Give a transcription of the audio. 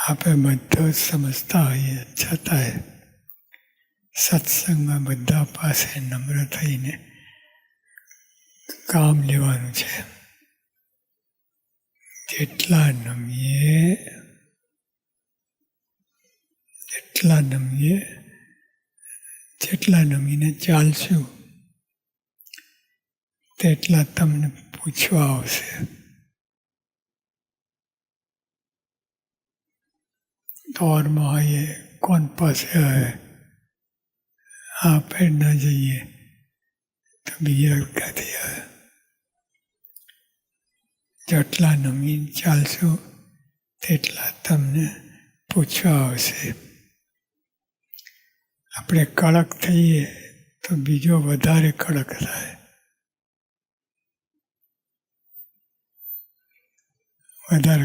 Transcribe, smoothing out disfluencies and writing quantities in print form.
આપણે બધું જ સમજતા હોઈએ છતાંય સત્સંગમાં બધા પાસે નમ્ર થઈને કામ લેવાનું છે. જેટલા નમીને ચાલશું તેટલા તમને પૂછવા આવશે. દોરમાં આવીએ કોણ પાસે આવે, આપણે ન જઈએ તો બીજા ક્યાંથી આવે. જેટલા નમીને ચાલશું તેટલા તમને પૂછવા આવશે. આપણે કડક થઈએ તો બીજો વધારે કડક થાય. વધારે